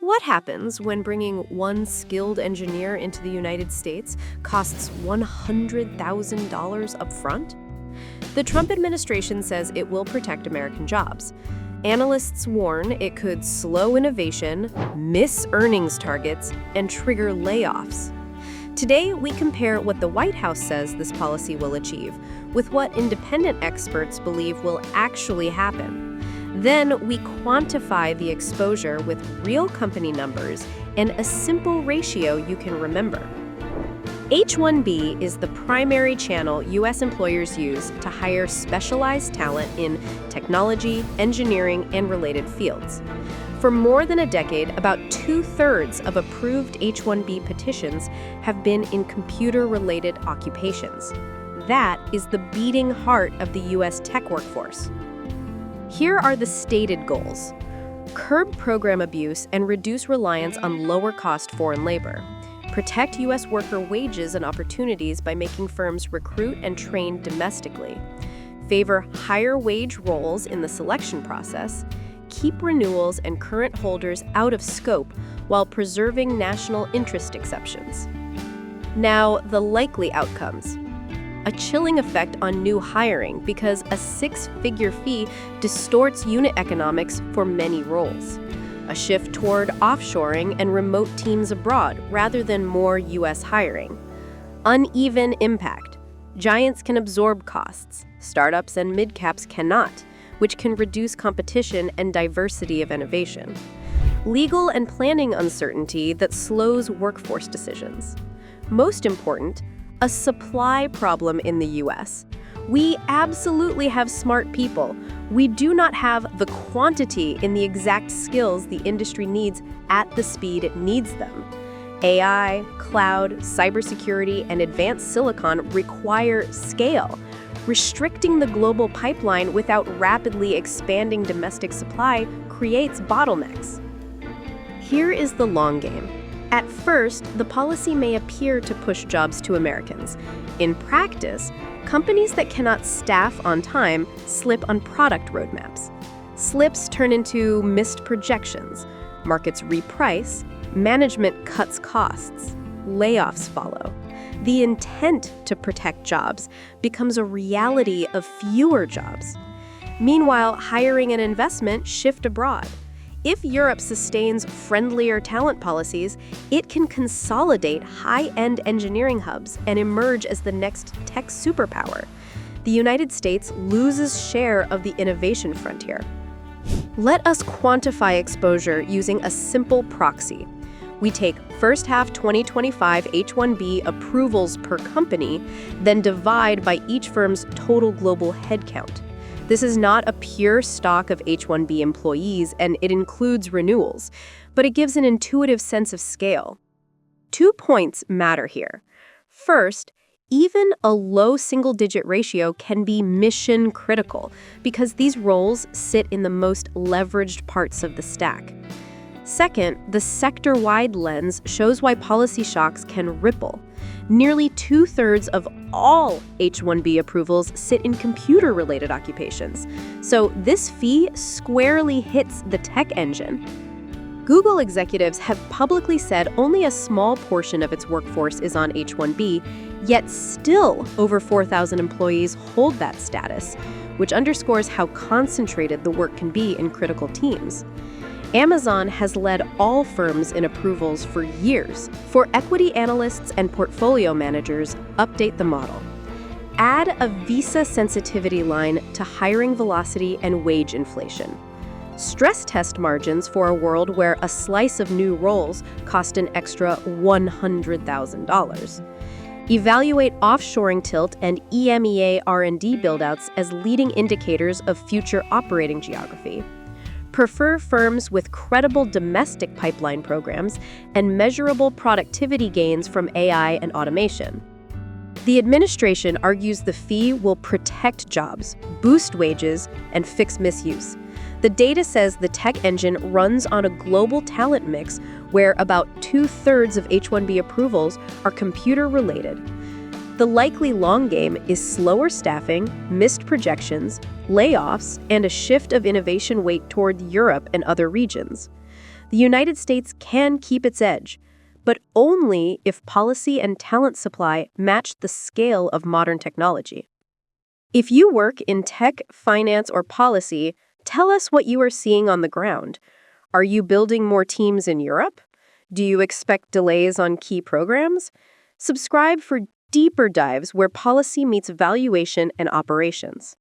What happens when bringing one skilled engineer into the United States costs $100,000 up front? The Trump administration says it will protect American jobs. Analysts warn it could slow innovation, miss earnings targets, and trigger layoffs. Today, we compare what the White House says this policy will achieve with what independent experts believe will actually happen. Then we quantify the exposure with real company numbers and a simple ratio you can remember. H-1B is the primary channel U.S. employers use to hire specialized talent in technology, engineering, and related fields. For more than a decade, about 2/3 of approved H-1B petitions have been in computer-related occupations. That is the beating heart of the U.S. tech workforce. Here are the stated goals: curb program abuse and reduce reliance on lower-cost foreign labor, protect U.S. worker wages and opportunities by making firms recruit and train domestically, favor higher wage roles in the selection process, keep renewals and current holders out of scope while preserving national interest exceptions. Now, the likely outcomes. A chilling effect on new hiring because a six-figure fee distorts unit economics for many roles. A shift toward offshoring and remote teams abroad rather than more U.S. hiring. Uneven impact. Giants can absorb costs. Startups and mid-caps cannot, which can reduce competition and diversity of innovation. Legal and planning uncertainty that slows workforce decisions. Most important, a supply problem in the U.S. We absolutely have smart people. We do not have the quantity in the exact skills the industry needs at the speed it needs them. AI, cloud, cybersecurity, and advanced silicon require scale. Restricting the global pipeline without rapidly expanding domestic supply creates bottlenecks. Here is the long game. At first, the policy may appear to push jobs to Americans. In practice, companies that cannot staff on time slip on product roadmaps. Slips turn into missed projections. Markets reprice. Management cuts costs. Layoffs follow. The intent to protect jobs becomes a reality of fewer jobs. Meanwhile, hiring and investment shift abroad. If Europe sustains friendlier talent policies, it can consolidate high-end engineering hubs and emerge as the next tech superpower. The United States loses share of the innovation frontier. Let us quantify exposure using a simple proxy. We take first half 2025 H-1B approvals per company, then divide by each firm's total global headcount. This is not a pure stock of H-1B employees, and it includes renewals, but it gives an intuitive sense of scale. 2 points matter here. First, even a low single-digit ratio can be mission critical because these roles sit in the most leveraged parts of the stack. Second, the sector-wide lens shows why policy shocks can ripple. Nearly 2/3 of all H-1B approvals sit in computer-related occupations. So this fee squarely hits the tech engine. Google executives have publicly said only a small portion of its workforce is on H-1B, yet still over 4,000 employees hold that status, which underscores how concentrated the work can be in critical teams. Amazon has led all firms in approvals for years. For equity analysts and portfolio managers, update the model. Add a visa sensitivity line to hiring velocity and wage inflation. Stress test margins for a world where a slice of new roles cost an extra $100,000. Evaluate offshoring tilt and EMEA R&D buildouts as leading indicators of future operating geography. Prefer firms with credible domestic pipeline programs and measurable productivity gains from AI and automation. The administration argues the fee will protect jobs, boost wages, and fix misuse. The data says the tech engine runs on a global talent mix where about 2/3 of H-1B approvals are computer-related. The likely long game is slower staffing, missed projections, layoffs, and a shift of innovation weight toward Europe and other regions. The United States can keep its edge, but only if policy and talent supply match the scale of modern technology. If you work in tech, finance, or policy, tell us what you are seeing on the ground. Are you building more teams in Europe? Do you expect delays on key programs? Subscribe for deeper dives where policy meets valuation and operations.